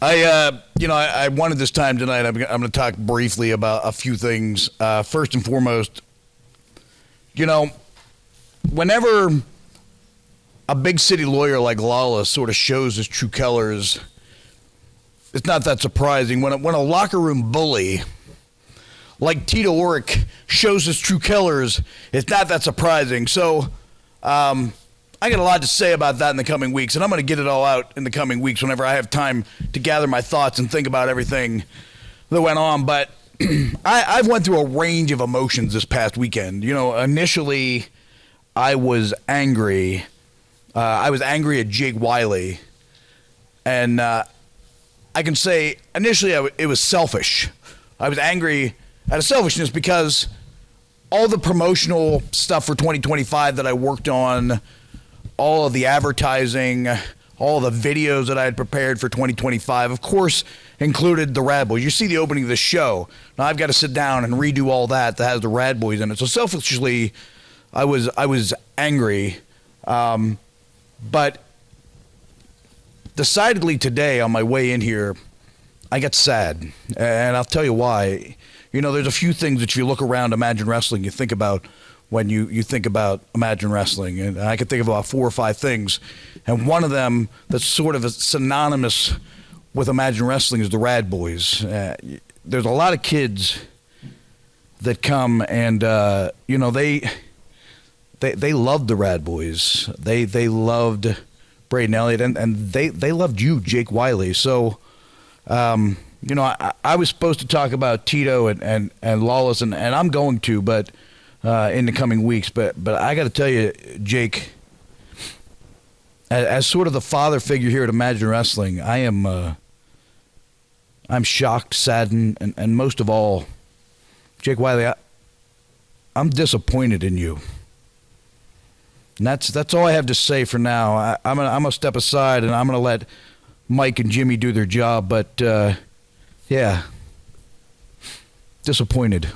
I wanted this time tonight. I'm going to talk briefly about a few things. First and foremost, whenever a big city lawyer like Lawless sort of shows his true colors, it's not that surprising. When a locker room bully like Tito Oric shows his true colors, it's not that surprising. So, I got a lot to say about that in the coming weeks, and I'm going to get it all out in the coming weeks whenever I have time to gather my thoughts and think about everything that went on. But I've went through a range of emotions this past weekend. Initially, I was angry. I was angry at Jake Wiley, and I can say initially it was selfish. I was angry out of selfishness because all the promotional stuff for 2025 that I worked on, all of the advertising, all the videos that I had prepared for 2025, of course, included the Rad Boys. You see the opening of the show. Now I've got to sit down and redo all that has the Rad Boys in it. So selfishly, I was angry. But decidedly today on my way in here, I got sad. And I'll tell you why. There's a few things that you look around Imagine Wrestling, you think about when you think about Imagine Wrestling. And I can think of about 4 or 5 things. And one of them that's sort of synonymous with Imagine Wrestling is the Rad Boys. There's a lot of kids that come and, they loved the Rad Boys. They loved Braden Elliott, and they loved you, Jake Wiley. So, I was supposed to talk about Tito and Lawless, and I'm going to, but in the coming weeks. But I got to tell you, Jake, as sort of the father figure here at Imagine Wrestling, I'm shocked, saddened, and most of all, Jake Wiley, I'm disappointed in you. And that's all I have to say for now. I'm gonna step aside and I'm gonna let Mike and Jimmy do their job. But yeah, disappointed.